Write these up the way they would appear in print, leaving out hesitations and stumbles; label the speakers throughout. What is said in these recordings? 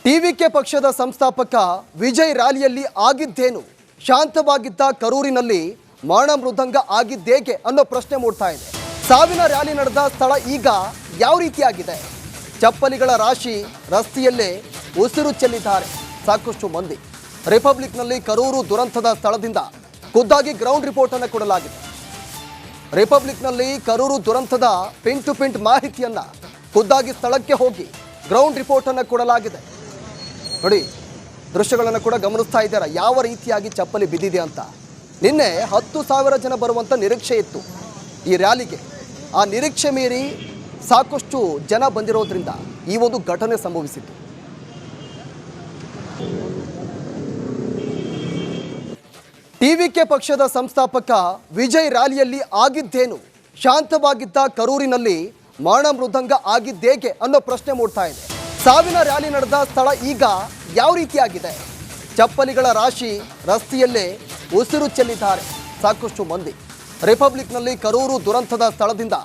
Speaker 1: TVK ಪಕ್ಷದ ಸಂಸ್ಥಾಪಕ ವಿಜಯ್ ರ್ಯಾಲಿಯಲ್ಲಿ ಆಗಿದ್ದೇನು, ಶಾಂತವಾಗಿದ್ದ ಕರೂರಿನಲ್ಲಿ ಮಾರಣ ಮೃದಂಗ ಆಗಿದ್ದೇಕೆ ಅನ್ನೋ ಪ್ರಶ್ನೆ ಮೂಡ್ತಾ ಇದೆ. ಸಾವಿನ ರ್ಯಾಲಿ ನಡೆದ ಸ್ಥಳ ಈಗ ಯಾವ ರೀತಿಯಾಗಿದೆ? ಚಪ್ಪಲಿಗಳ ರಾಶಿ, ರಸ್ತೆಯಲ್ಲೇ ಉಸಿರು ಚೆಲ್ಲಿದ್ದಾರೆ ಸಾಕಷ್ಟು ಮಂದಿ. ರಿಪಬ್ಲಿಕ್ನಲ್ಲಿ ಕರೂರು ದುರಂತದ ಸ್ಥಳದಿಂದ ಖುದ್ದಾಗಿ ಗ್ರೌಂಡ್ ರಿಪೋರ್ಟ್ ಅನ್ನು ಕೊಡಲಾಗಿದೆ. ರಿಪಬ್ಲಿಕ್ನಲ್ಲಿ ಕರೂರು ದುರಂತದ ಪಿನ್ ಟು ಪಿನ್ ಮಾಹಿತಿಯನ್ನ ಖುದ್ದಾಗಿ ಸ್ಥಳಕ್ಕೆ ಹೋಗಿ ಗ್ರೌಂಡ್ ರಿಪೋರ್ಟ್ ಅನ್ನು ಕೊಡಲಾಗಿದೆ. ನೋಡಿ, ದೃಶ್ಯಗಳನ್ನು ಕೂಡ ಗಮನಿಸ್ತಾ ಇದ್ದಾರೆ ಯಾವ ರೀತಿಯಾಗಿ ಚಪ್ಪಲಿ ಬಿದ್ದಿದೆ ಅಂತ. ನಿನ್ನೆ 10,000 ಜನ ಬರುವಂತ ನಿರೀಕ್ಷೆ ಇತ್ತು ಈ ರ್ಯಾಲಿಗೆ. ಆ ನಿರೀಕ್ಷೆ ಮೀರಿ ಸಾಕಷ್ಟು ಜನ ಬಂದಿರೋದ್ರಿಂದ ಈ ಒಂದು ಘಟನೆ ಸಂಭವಿಸಿತು. ಟಿವಿಕೆ ಪಕ್ಷದ ಸಂಸ್ಥಾಪಕ ವಿಜಯ್ ರ್ಯಾಲಿಯಲ್ಲಿ ಆಗಿದ್ದೇನು, ಶಾಂತವಾಗಿದ್ದ ಕರೂರಿನಲ್ಲಿ ಮಾರಣ ಮೃದಂಗ ಆಗಿದ್ದೇಕೆ ಅನ್ನೋ ಪ್ರಶ್ನೆ ಮೂಡ್ತಾ ಇದೆ. ಸಾವಿನ ರ್ಯಾಲಿ ನಡೆದ ಸ್ಥಳ ಈಗ ಯಾವ ರೀತಿಯಾಗಿದೆ? ಚಪ್ಪಲಿಗಳ ರಾಶಿ, ರಸ್ತೆಯಲ್ಲೇ ಉಸಿರು ಚೆಲ್ಲಿದ್ದಾರೆ ಸಾಕಷ್ಟು ಮಂದಿ. ರಿಪಬ್ಲಿಕ್ನಲ್ಲಿ ಕರೂರು ದುರಂತದ ಸ್ಥಳದಿಂದ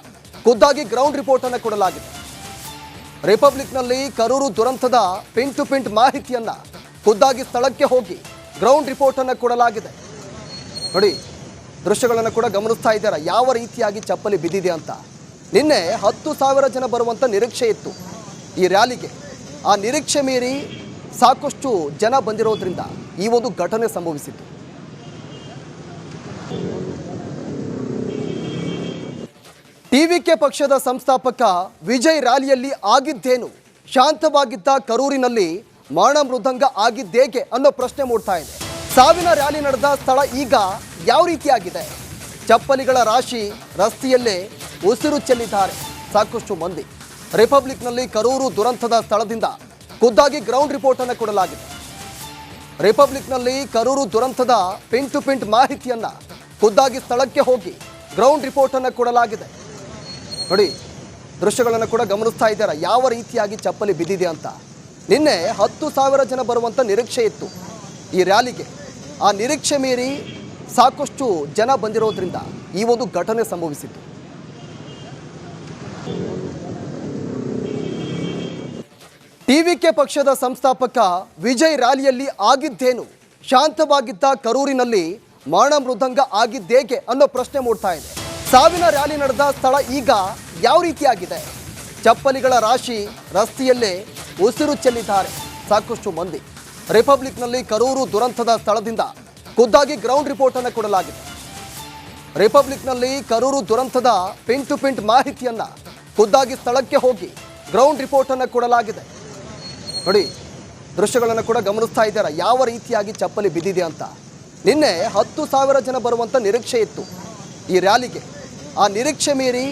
Speaker 1: ಖುದ್ದಾಗಿ ಗ್ರೌಂಡ್ ರಿಪೋರ್ಟ್ ಅನ್ನು ಕೊಡಲಾಗಿದೆ. ರಿಪಬ್ಲಿಕ್ನಲ್ಲಿ ಕರೂರು ದುರಂತದ ಪಿನ್ ಟು ಪಿನ್ ಮಾಹಿತಿಯನ್ನ ಖುದ್ದಾಗಿ ಸ್ಥಳಕ್ಕೆ ಹೋಗಿ ಗ್ರೌಂಡ್ ರಿಪೋರ್ಟ್ ಅನ್ನು ಕೊಡಲಾಗಿದೆ. ನೋಡಿ, ದೃಶ್ಯಗಳನ್ನು ಕೂಡ ಗಮನಿಸ್ತಾ ಇದ್ದಾರೆ ಯಾವ ರೀತಿಯಾಗಿ ಚಪ್ಪಲಿ ಬಿದ್ದಿದೆ ಅಂತ. ನಿನ್ನೆ 10,000 ಜನ ಬರುವಂತ ನಿರೀಕ್ಷೆ ಇತ್ತು ಈ ರ್ಯಾಲಿಗೆ. ಆ ನಿರೀಕ್ಷೆ ಮೀರಿ ಸಾಕಷ್ಟು ಜನ ಬಂದಿರೋದ್ರಿಂದ ಈ ಒಂದು ಘಟನೆ ಸಂಭವಿಸಿತು. ಟಿವಿಕೆ ಪಕ್ಷದ ಸಂಸ್ಥಾಪಕ ವಿಜಯ್ ರ್ಯಾಲಿಯಲ್ಲಿ ಆಗಿದ್ದೇನು, ಶಾಂತವಾಗಿದ್ದ ಕರೂರಿನಲ್ಲಿ ಮಾರಣ ಮೃದಂಗ ಆಗಿದ್ದೇಕೆ ಅನ್ನೋ ಪ್ರಶ್ನೆ ಮೂಡ್ತಾ ಇದೆ. ಸಾವಿನ ರ್ಯಾಲಿ ನಡೆದ ಸ್ಥಳ ಈಗ ಯಾವ ರೀತಿಯಾಗಿದೆ? ಚಪ್ಪಲಿಗಳ ರಾಶಿ, ರಸ್ತೆಯಲ್ಲೇ ಉಸಿರು ಚೆಲ್ಲಿದ್ದಾರೆ ಸಾಕಷ್ಟು ಮಂದಿ. ರಿಪಬ್ಲಿಕ್ನಲ್ಲಿ ಕರೂರು ದುರಂತದ ಸ್ಥಳದಿಂದ ಖುದ್ದಾಗಿ ಗ್ರೌಂಡ್ ರಿಪೋರ್ಟ್ ಅನ್ನು ಕೊಡಲಾಗಿದೆ. ರಿಪಬ್ಲಿಕ್ನಲ್ಲಿ ಕರೂರು ದುರಂತದ ಪಿನ್ ಟು ಪಿನ್ ಮಾಹಿತಿಯನ್ನ ಖುದ್ದಾಗಿ ಸ್ಥಳಕ್ಕೆ ಹೋಗಿ ಗ್ರೌಂಡ್ ರಿಪೋರ್ಟ್ ಅನ್ನು ಕೊಡಲಾಗಿದೆ. ನೋಡಿ, ದೃಶ್ಯಗಳನ್ನು ಕೂಡ ಗಮನಿಸ್ತಾ ಇದ್ದಾರೆ ಯಾವ ರೀತಿಯಾಗಿ ಚಪ್ಪಲಿ ಬಿದ್ದಿದೆ ಅಂತ. ನಿನ್ನೆ 10,000 ಜನ ಬರುವಂತ ನಿರೀಕ್ಷೆ ಇತ್ತು ಈ ರ್ಯಾಲಿಗೆ. ಆ ನಿರೀಕ್ಷೆ ಮೀರಿ ಸಾಕಷ್ಟು ಜನ ಬಂದಿರೋದ್ರಿಂದ ಈ ಒಂದು ಘಟನೆ ಸಂಭವಿಸಿತು. ಟಿವಿಕೆ ಪಕ್ಷದ ಸಂಸ್ಥಾಪಕ ವಿಜಯ್ ರ್ಯಾಲಿಯಲ್ಲಿ ಆಗಿದ್ದೇನು, ಶಾಂತವಾಗಿದ್ದ ಕರೂರಿನಲ್ಲಿ ಮಾರಣ ಮೃದಂಗ ಆಗಿದ್ದೇಕೆ ಅನ್ನೋ ಪ್ರಶ್ನೆ ಮೂಡ್ತಾ ಇದೆ. ಸಾವಿನ ರ್ಯಾಲಿ ನಡೆದ ಸ್ಥಳ ಈಗ ಯಾವ ರೀತಿಯಾಗಿದೆ? ಚಪ್ಪಲಿಗಳ ರಾಶಿ, ರಸ್ತೆಯಲ್ಲೇ ಉಸಿರು ಚೆಲ್ಲಿದ್ದಾರೆ ಸಾಕಷ್ಟು ಮಂದಿ. ರಿಪಬ್ಲಿಕ್ನಲ್ಲಿ ಕರೂರು ದುರಂತದ ಸ್ಥಳದಿಂದ ಖುದ್ದಾಗಿ ಗ್ರೌಂಡ್ ರಿಪೋರ್ಟ್ ಅನ್ನು ಕೊಡಲಾಗಿದೆ. ರಿಪಬ್ಲಿಕ್ನಲ್ಲಿ ಕರೂರು ದುರಂತದ ಪಿನ್ ಟು ಪಿನ್ ಮಾಹಿತಿಯನ್ನ ಖುದ್ದಾಗಿ ಸ್ಥಳಕ್ಕೆ ಹೋಗಿ ಗ್ರೌಂಡ್ ರಿಪೋರ್ಟ್ ಅನ್ನು ಕೊಡಲಾಗಿದೆ. ನೋಡಿ, ದೃಶ್ಯಗಳನ್ನು ಕೂಡ ಗಮನಿಸ್ತಾ ಇದ್ದಾರೆ ಯಾವ ರೀತಿಯಾಗಿ ಚಪ್ಪಲಿ ಬಿದ್ದಿದೆ ಅಂತ. ನಿನ್ನೆ 10,000 ಜನ ಬರುವಂತ ನಿರೀಕ್ಷೆ ಇತ್ತು ಈ ರ್ಯಾಲಿಗೆ. ಆ ನಿರೀಕ್ಷೆ ಮೀರಿ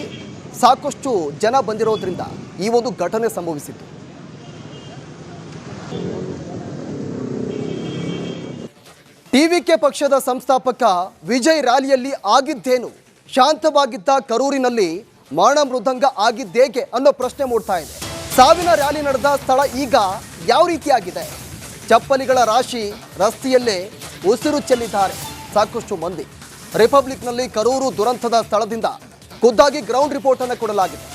Speaker 1: ಸಾಕಷ್ಟು ಜನ ಬಂದಿರೋದ್ರಿಂದ ಈ ಒಂದು ಘಟನೆ ಸಂಭವಿಸಿತು. ಟಿವಿಕೆ ಪಕ್ಷದ ಸಂಸ್ಥಾಪಕ ವಿಜಯ್ ರ್ಯಾಲಿಯಲ್ಲಿ ಆಗಿದ್ದೇನು, ಶಾಂತವಾಗಿದ್ದ ಕರೂರಿನಲ್ಲಿ ಮಾರಣ ಮೃದಂಗ ಆಗಿದ್ದೇಕೆ ಅನ್ನೋ ಪ್ರಶ್ನೆ ಮೂಡ್ತಾ ಇದೆ. ಸಾವಿನ ರ್ಯಾಲಿ ನಡೆದ ಸ್ಥಳ ಈಗ ಯಾವ ರೀತಿಯಾಗಿದೆ? ಚಪ್ಪಲಿಗಳ ರಾಶಿ, ರಸ್ತೆಯಲ್ಲೇ ಉಸಿರು ಚೆಲ್ಲಿದ್ದಾರೆ ಸಾಕಷ್ಟು ಮಂದಿ. ರಿಪಬ್ಲಿಕ್ನಲ್ಲಿ ಕರೂರು ದುರಂತದ ಸ್ಥಳದಿಂದ ಖುದ್ದಾಗಿ ಗ್ರೌಂಡ್ ರಿಪೋರ್ಟ್ ಅನ್ನು ಕೊಡಲಾಗಿದೆ.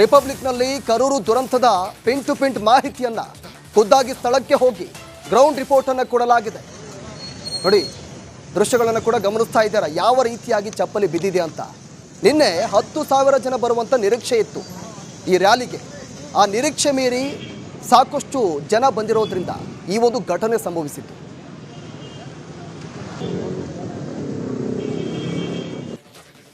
Speaker 1: ರಿಪಬ್ಲಿಕ್ನಲ್ಲಿ ಕರೂರು ದುರಂತದ ಪಿನ್ ಟು ಪಿನ್ ಮಾಹಿತಿಯನ್ನ ಖುದ್ದಾಗಿ ಸ್ಥಳಕ್ಕೆ ಹೋಗಿ ಗ್ರೌಂಡ್ ರಿಪೋರ್ಟ್ ಅನ್ನು ಕೊಡಲಾಗಿದೆ. ನೋಡಿ, ದೃಶ್ಯಗಳನ್ನು ಕೂಡ ಗಮನಿಸ್ತಾ ಇದ್ದಾರೆ ಯಾವ ರೀತಿಯಾಗಿ ಚಪ್ಪಲಿ ಬಿದ್ದಿದೆ ಅಂತ. ನಿನ್ನೆ 10,000 ಜನ ಬರುವಂತ ನಿರೀಕ್ಷೆ ಇತ್ತು ಈ ರ್ಯಾಲಿಗೆ. ಆ ನಿರೀಕ್ಷೆ ಮೀರಿ ಸಾಕಷ್ಟು ಜನ ಬಂದಿರೋದ್ರಿಂದ ಈ ಒಂದು ಘಟನೆ ಸಂಭವಿಸಿತು.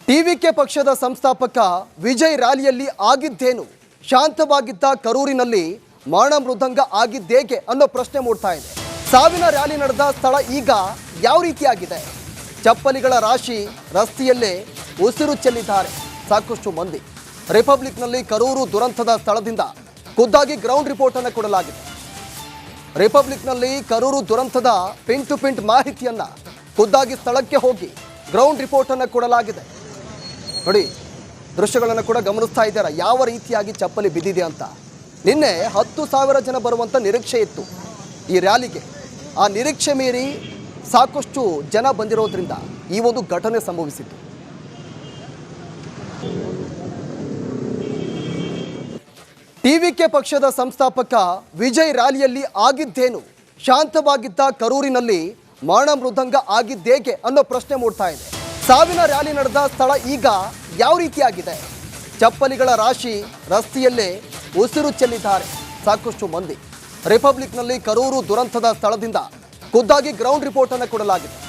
Speaker 1: ಟಿವಿಕೆ ಪಕ್ಷದ ಸಂಸ್ಥಾಪಕ ವಿಜಯ್ ರ್ಯಾಲಿಯಲ್ಲಿ ಆಗಿದ್ದೇನು, ಶಾಂತವಾಗಿದ್ದ ಕರೂರಿನಲ್ಲಿ ಮಾರಣ ಮೃದಂಗ ಆಗಿದ್ದೇಕೆ ಅನ್ನೋ ಪ್ರಶ್ನೆ ಮೂಡ್ತಾ ಇದೆ. ಸಾವಿನ ರ್ಯಾಲಿ ನಡೆದ ಸ್ಥಳ ಈಗ ಯಾವ ರೀತಿಯಾಗಿದೆ? ಚಪ್ಪಲಿಗಳ ರಾಶಿ, ರಸ್ತೆಯಲ್ಲೇ ಉಸಿರು ಚೆಲ್ಲಿದ್ದಾರೆ ಸಾಕಷ್ಟು ಮಂದಿ. ರಿಪಬ್ಲಿಕ್ನಲ್ಲಿ ಕರೂರು ದುರಂತದ ಸ್ಥಳದಿಂದ ಖುದ್ದಾಗಿ ಗ್ರೌಂಡ್ ರಿಪೋರ್ಟ್ ಅನ್ನು ಕೊಡಲಾಗಿದೆ. ರಿಪಬ್ಲಿಕ್ನಲ್ಲಿ ಕರೂರು ದುರಂತದ ಪಿನ್ ಟು ಪಿನ್ ಮಾಹಿತಿಯನ್ನ ಖುದ್ದಾಗಿ ಸ್ಥಳಕ್ಕೆ ಹೋಗಿ ಗ್ರೌಂಡ್ ರಿಪೋರ್ಟ್ ಅನ್ನು ಕೊಡಲಾಗಿದೆ. ನೋಡಿ, ದೃಶ್ಯಗಳನ್ನು ಕೂಡ ಗಮನಿಸ್ತಾ ಇದ್ದಾರೆ ಯಾವ ರೀತಿಯಾಗಿ ಚಪ್ಪಲಿ ಬಿದ್ದಿದೆ ಅಂತ. ನಿನ್ನೆ 10,000 ಜನ ಬರುವಂತ ನಿರೀಕ್ಷೆ ಇತ್ತು ಈ ರ್ಯಾಲಿಗೆ. ಆ ನಿರೀಕ್ಷೆ ಮೀರಿ ಸಾಕಷ್ಟು ಜನ ಬಂದಿರೋದ್ರಿಂದ ಈ ಒಂದು ಘಟನೆ ಸಂಭವಿಸಿತು. ಟಿವಿಕೆ ಪಕ್ಷದ ಸಂಸ್ಥಾಪಕ ವಿಜಯ್ ರ್ಯಾಲಿಯಲ್ಲಿ ಆಗಿದ್ದೇನು? ಶಾಂತವಾಗಿದ್ದ ಕರೂರಿನಲ್ಲಿ ಮಾರಣ ಮೃದಂಗ ಆಗಿದ್ದೇಕೆ ಅನ್ನೋ ಪ್ರಶ್ನೆ ಮೂಡ್ತಾ ಇದೆ. ಸಾವಿನ ರ್ಯಾಲಿ ನಡೆದ ಸ್ಥಳ ಈಗ ಯಾವ ರೀತಿಯಾಗಿದೆ? ಚಪ್ಪಲಿಗಳ ರಾಶಿ, ರಸ್ತೆಯಲ್ಲೇ ಉಸಿರು ಚೆಲ್ಲಿದ್ದಾರೆ ಸಾಕಷ್ಟು ಮಂದಿ. ರಿಪಬ್ಲಿಕ್ನಲ್ಲಿ ಕರೂರು ದುರಂತದ ಸ್ಥಳದಿಂದ ಖುದ್ದಾಗಿ ಗ್ರೌಂಡ್ ರಿಪೋರ್ಟ್ ಅನ್ನು ಕೊಡಲಾಗಿದೆ.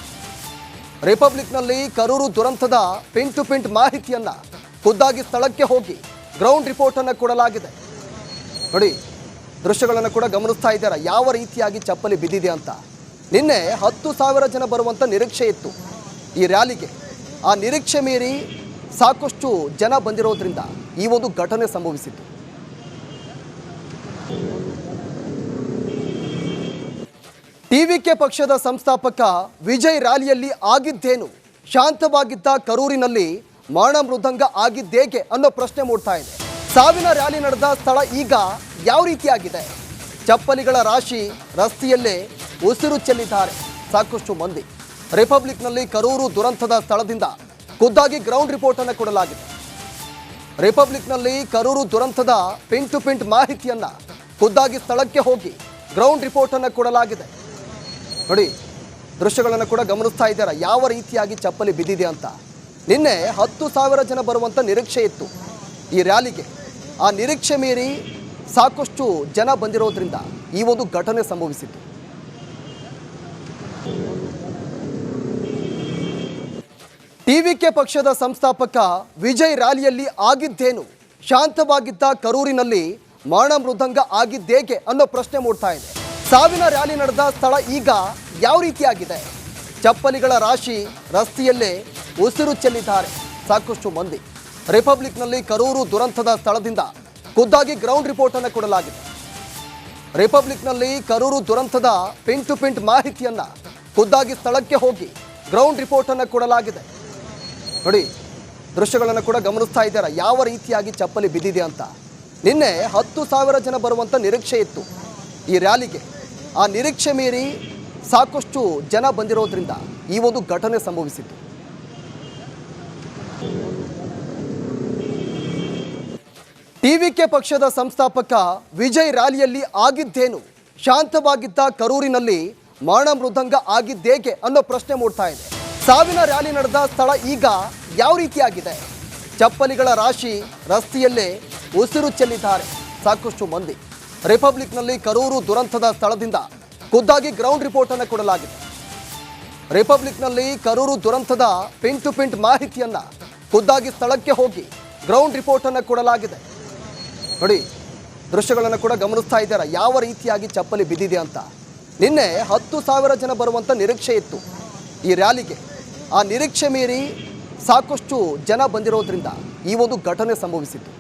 Speaker 1: ರಿಪಬ್ಲಿಕ್ನಲ್ಲಿ ಕರೂರು ದುರಂತದ ಪಿನ್ ಟು ಪಿನ್ ಮಾಹಿತಿಯನ್ನ ಖುದ್ದಾಗಿ ಸ್ಥಳಕ್ಕೆ ಹೋಗಿ ಗ್ರೌಂಡ್ ರಿಪೋರ್ಟ್ ಅನ್ನು ಕೊಡಲಾಗಿದೆ. ನೋಡಿ, ದೃಶ್ಯಗಳನ್ನು ಕೂಡ ಗಮನಿಸ್ತಾ ಇದ್ದಾರೆ ಯಾವ ರೀತಿಯಾಗಿ ಚಪ್ಪಲಿ ಬಿದ್ದಿದೆ ಅಂತ. ನಿನ್ನೆ 10,000 ಜನ ಬರುವಂಥ ನಿರೀಕ್ಷೆ ಇತ್ತು ಈ ರ್ಯಾಲಿಗೆ. ಆ ನಿರೀಕ್ಷೆ ಮೀರಿ ಸಾಕಷ್ಟು ಜನ ಬಂದಿರೋದ್ರಿಂದ ಈ ಒಂದು ಘಟನೆ ಸಂಭವಿಸಿತು. ಟಿವಿಕೆ ಪಕ್ಷದ ಸಂಸ್ಥಾಪಕ ವಿಜಯ್ ರ್ಯಾಲಿಯಲ್ಲಿ ಆಗಿದ್ದೇನು? ಶಾಂತವಾಗಿದ್ದ ಕರೂರಿನಲ್ಲಿ ಮಾರಣ ಮೃದಂಗ ಆಗಿದ್ದೇಕೆ ಅನ್ನೋ ಪ್ರಶ್ನೆ ಮೂಡ್ತಾ ಇದೆ. ಸಾವಿನ ರ್ಯಾಲಿ ನಡೆದ ಸ್ಥಳ ಈಗ ಯಾವ ರೀತಿಯಾಗಿದೆ? ಚಪ್ಪಲಿಗಳ ರಾಶಿ, ರಸ್ತೆಯಲ್ಲೇ ಉಸಿರು ಚೆಲ್ಲಿದ್ದಾರೆ ಸಾಕಷ್ಟು ಮಂದಿ. ರಿಪಬ್ಲಿಕ್ನಲ್ಲಿ ಕರೂರು ದುರಂತದ ಸ್ಥಳದಿಂದ ಖುದ್ದಾಗಿ ಗ್ರೌಂಡ್ ರಿಪೋರ್ಟ್ ಅನ್ನು ಕೊಡಲಾಗಿದೆ. ರಿಪಬ್ಲಿಕ್ನಲ್ಲಿ ಕರೂರು ದುರಂತದ ಪಿನ್ ಟು ಪಿನ್ ಮಾಹಿತಿಯನ್ನ ಖುದ್ದಾಗಿ ಸ್ಥಳಕ್ಕೆ ಹೋಗಿ ಗ್ರೌಂಡ್ ರಿಪೋರ್ಟ್ ಅನ್ನು ಕೊಡಲಾಗಿದೆ. ನೋಡಿ, ದೃಶ್ಯಗಳನ್ನು ಕೂಡ ಗಮನಿಸ್ತಾ ಇದ್ದಾರೆ ಯಾವ ರೀತಿಯಾಗಿ ಚಪ್ಪಲಿ ಬಿದ್ದಿದೆ ಅಂತ. ನಿನ್ನೆ 10,000 ಜನ ಬರುವಂಥ ನಿರೀಕ್ಷೆ ಇತ್ತು ಈ ರ್ಯಾಲಿಗೆ. ಆ ನಿರೀಕ್ಷೆ ಮೀರಿ ಸಾಕಷ್ಟು ಜನ ಬಂದಿರೋದ್ರಿಂದ ಈ ಒಂದು ಘಟನೆ ಸಂಭವಿಸಿತು. ಟಿವಿಕೆ ಪಕ್ಷದ ಸಂಸ್ಥಾಪಕ ವಿಜಯ್ ರ್ಯಾಲಿಯಲ್ಲಿ ಆಗಿದ್ದೇನು? ಶಾಂತವಾಗಿದ್ದ ಕರೂರಿನಲ್ಲಿ ಮಾರಣ ಮೃದಂಗ ಆಗಿದ್ದೇಕೆ ಅನ್ನೋ ಪ್ರಶ್ನೆ ಮೂಡ್ತಾ ಇದೆ. ಸಾವಿನ ರ್ಯಾಲಿ ನಡೆದ ಸ್ಥಳ ಈಗ ಯಾವ ರೀತಿಯಾಗಿದೆ? ಚಪ್ಪಲಿಗಳ ರಾಶಿ, ರಸ್ತೆಯಲ್ಲೇ ಉಸಿರು ಚೆಲ್ಲಿದ್ದಾರೆ ಸಾಕಷ್ಟು ಮಂದಿ. ರಿಪಬ್ಲಿಕ್ನಲ್ಲಿ ಕರೂರು ದುರಂತದ ಸ್ಥಳದಿಂದ ಖುದ್ದಾಗಿ ಗ್ರೌಂಡ್ ರಿಪೋರ್ಟ್ ಅನ್ನು ಕೊಡಲಾಗಿದೆ. ರಿಪಬ್ಲಿಕ್ನಲ್ಲಿ ಕರೂರು ದುರಂತದ ಪಿನ್ ಟು ಪಿನ್ ಮಾಹಿತಿಯನ್ನ ಖುದ್ದಾಗಿ ಸ್ಥಳಕ್ಕೆ ಹೋಗಿ ಗ್ರೌಂಡ್ ರಿಪೋರ್ಟ್ ಅನ್ನು ಕೊಡಲಾಗಿದೆ. ನೋಡಿ, ದೃಶ್ಯಗಳನ್ನು ಕೂಡ ಗಮನಿಸ್ತಾ ಇದ್ದಾರೆ ಯಾವ ರೀತಿಯಾಗಿ ಚಪ್ಪಲಿ ಬಿದ್ದಿದೆ ಅಂತ. ನಿನ್ನೆ 10,000 ಜನ ಬರುವಂಥ ನಿರೀಕ್ಷೆ ಇತ್ತು ಈ ರ್ಯಾಲಿಗೆ. ಆ ನಿರೀಕ್ಷೆ ಮೀರಿ ಸಾಕಷ್ಟು ಜನ ಬಂದಿರೋದ್ರಿಂದ ಈ ಒಂದು ಘಟನೆ ಸಂಭವಿಸಿತು. ಟಿವಿಕೆ ಪಕ್ಷದ ಸಂಸ್ಥಾಪಕ ವಿಜಯ್ ರ್ಯಾಲಿಯಲ್ಲಿ ಆಗಿದ್ದೇನು? ಶಾಂತವಾಗಿದ್ದ ಕರೂರಿನಲ್ಲಿ ಮಾರಣ ಮೃದಂಗ ಆಗಿದ್ದೇಕೆ ಅನ್ನೋ ಪ್ರಶ್ನೆ ಮೂಡ್ತಾ ಇದೆ. ಸಾವಿನ ರ್ಯಾಲಿ ನಡೆದ ಸ್ಥಳ ಈಗ ಯಾವ ರೀತಿಯಾಗಿದೆ? ಚಪ್ಪಲಿಗಳ ರಾಶಿ, ರಸ್ತೆಯಲ್ಲೇ ಉಸಿರು ಚೆಲ್ಲಿದ್ದಾರೆ ಸಾಕಷ್ಟು ಮಂದಿ. ರಿಪಬ್ಲಿಕ್ನಲ್ಲಿ ಕರೂರು ದುರಂತದ ಸ್ಥಳದಿಂದ ಖುದ್ದಾಗಿ ಗ್ರೌಂಡ್ ರಿಪೋರ್ಟ್ ಅನ್ನು ಕೊಡಲಾಗಿದೆ. ರಿಪಬ್ಲಿಕ್ನಲ್ಲಿ ಕರೂರು ದುರಂತದ ಪಿನ್ ಟು ಪಿನ್ ಮಾಹಿತಿಯನ್ನ ಖುದ್ದಾಗಿ ಸ್ಥಳಕ್ಕೆ ಹೋಗಿ ಗ್ರೌಂಡ್ ರಿಪೋರ್ಟ್ ಅನ್ನು ಕೊಡಲಾಗಿದೆ. ನೋಡಿ, ದೃಶ್ಯಗಳನ್ನು ಕೂಡ ಗಮನಿಸ್ತಾ ಇದ್ದಾರೆ ಯಾವ ರೀತಿಯಾಗಿ ಚಪ್ಪಲಿ ಬಿದ್ದಿದೆ ಅಂತ. ನಿನ್ನೆ 10,000 ಜನ ಬರುವಂಥ ನಿರೀಕ್ಷೆ ಇತ್ತು ಈ ರ್ಯಾಲಿಗೆ. ಆ ನಿರೀಕ್ಷೆ ಮೀರಿ ಸಾಕಷ್ಟು ಜನ ಬಂದಿರೋದ್ರಿಂದ ಈ ಒಂದು ಘಟನೆ ಸಂಭವಿಸಿತು.